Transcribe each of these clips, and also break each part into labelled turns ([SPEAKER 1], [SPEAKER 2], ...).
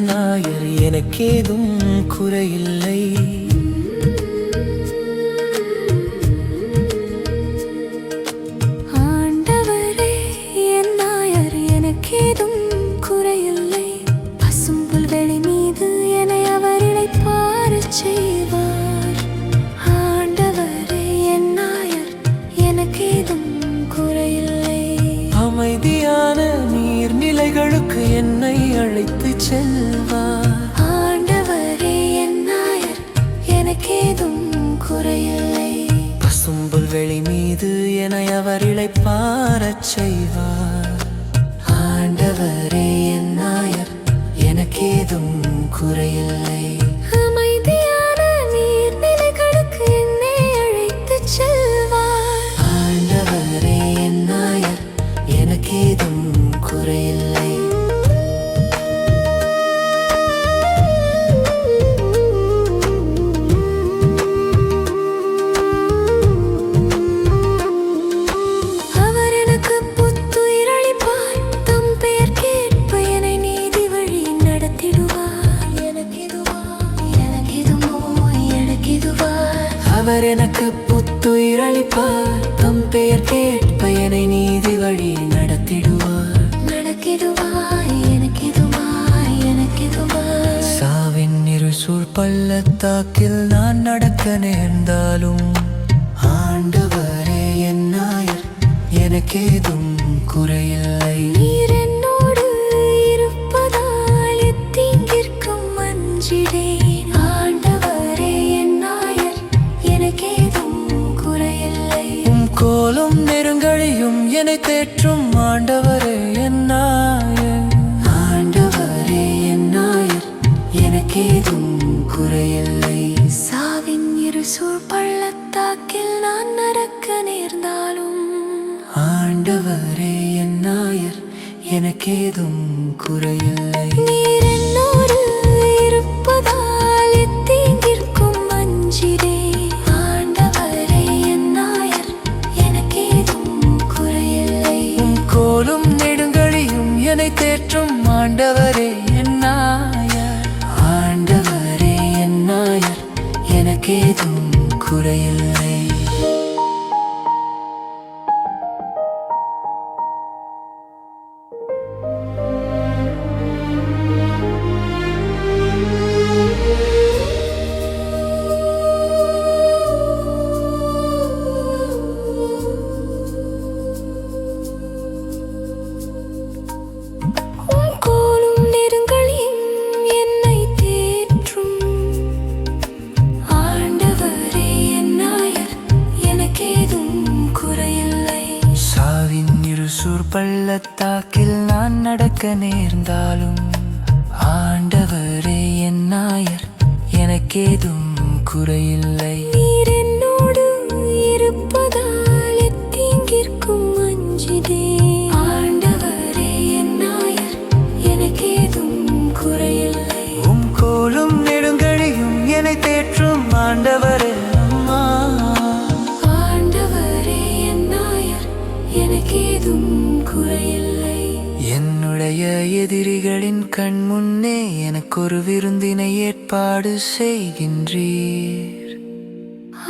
[SPEAKER 1] நாயர் எனக்கேதும் குறையில்லை.
[SPEAKER 2] ஆண்டவரே என் நாயர் எனக்கேதும் குறையில்லை. பசும்புல் வெளி மீது என்னை அவர் இளைப்பாறச் செய்வார். ஆண்டவரே என் நாயர் எனக்கேதும் குறையில்லை.
[SPEAKER 1] அமைதியான நீர்நிலைகளுக்கு என்னை அழைத்துச் செல்வார்.
[SPEAKER 2] ஆண்டவரே என் நாயர் எனக்கேதும் குறையில்லை.
[SPEAKER 1] பசும்புல் வெளி மீது என்னை அவர் இளைப்பாறச் செய்வார். ஆண்டவரே என் நாயர் எனக்கேதும் குறையில்லை.
[SPEAKER 2] அமைதியான நீர்நிலைகளுக்கு என்னை அழைத்துச் செல்வார்.
[SPEAKER 1] ஆண்டவரே என் நாயர் எனக்கேதும் குறையில்லை.
[SPEAKER 2] அவர் எனக்கு புத்துயிரளிப்பார். தம் பெயர் கேட்ப என்னை நீதி வழி நடத்திடுவார்.
[SPEAKER 1] அவர் எனக்கு புத்துயிரளிப்பார். தம் பெயர் கேட்ப என்னை நீதி வழி நடத்திடுவார். சாவின் இருசூழ் பள்ளத்தாக்கில் நான் நடக்க நேர்ந்தாலும் ஆண்டவரே என் நாயர் எனக்கேதும் குறையில்லை.
[SPEAKER 2] நீர் என்னோடு இருப்பதால் எத்தீங்கிற்கும் அஞ்சிடேன். ஆண்டவரே என் நாயர் எனக்கேதும் குறையில்லை.
[SPEAKER 1] கோலும் நெருங்கழியும் என்னை தேற்றும் ஆண்டவரே என் நாயர். ஆண்டவரே என் நாயர் எனக்கேதும் குறையில்லை.
[SPEAKER 2] சாவின் இருசூழ் பள்ளத்தாக்கில் நான் நடக்க நேர்ந்தாலும்
[SPEAKER 1] ஆண்டவரே என் நாயர் எனக்கேதும் குறையில்லை.
[SPEAKER 2] நீர் என்னோடு இருப்பதால் எத்தீங்கிற்கும் அஞ்சிடேன். ஆண்டவரே என் நாயர் எனக்கேதும் குறையில்லை.
[SPEAKER 1] கோலும் நெடுங்கழியும் என்னை தேற்றும் ஆண்டவரே என் நாயர். ஆண்டவரே என் நாயர் எனக்கேதும் குறையில்லை.
[SPEAKER 2] கோலும் நெருங்கழியும் என்னை தேற்றும் ஆண்டவரே என் நாயர் எனக்கேதும் குறையில்லை.
[SPEAKER 1] சாவின் இருசூழ் பள்ளத்தாக்கில் நான் நடக்க நேர்ந்தாலும் ஆண்டவரே என் நாயர் எனக்கேதும் குறையில்லை.
[SPEAKER 2] நீர் என்னோடு இருப்பதால் எத்தீங்கிற்கும் அஞ்சிடேன். ஆண்டவரே என் நாயர் எனக்கேதும் குறையில்லை.
[SPEAKER 1] கோலும் நெடுங்கழியும் என்னை தேற்றும் ஆண்டவரே.
[SPEAKER 2] ஆண்டவரே என் நாயர் எனக்கேதும் குறையில்லை.
[SPEAKER 1] என்னுடைய எதிரிகளின் கண் முன்னே எனக்கொரு விருந்தினை ஏற்பாடு செய்கின்றீர்.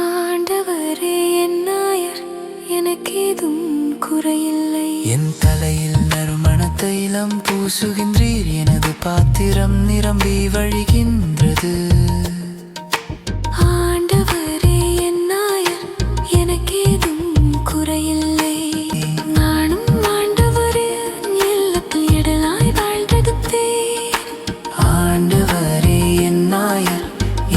[SPEAKER 2] ஆண்டவரே என் நாயர் எனக்கேதும் குறையில்லை.
[SPEAKER 1] என் தலையில் நறுமண தைலம் பூசுகின்றீர். எனது பாத்திரம் நிரம்பி வழிகின்றது.
[SPEAKER 2] ஆண்டவரே என் நாயர் எனக்கேதும் குறையில்லை. நானும் ஆண்டவரே இல்லத்தில் இடலாய் வாழ்ந்தெடுத்தேன்.
[SPEAKER 1] ஆண்டவரே என் நாயர்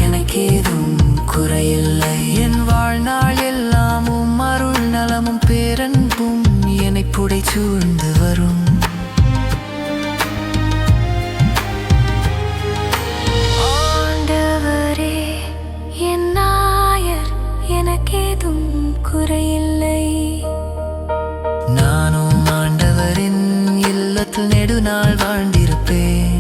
[SPEAKER 1] எனக்கேதும் குறையில்லை. என் வாழ்நாள் எல்லாமும் அருள் நலமும் பேரன்பும் என்னை புடை சூழ்ந்து வரும்.
[SPEAKER 2] ஆண்டவரே என் நாயர் எனக்கேதும் குறையில்லை.
[SPEAKER 1] நானும் ஆண்டவரின் இல்லத்தில் நெடுநாள் வாழ்ந்திருப்பேன்.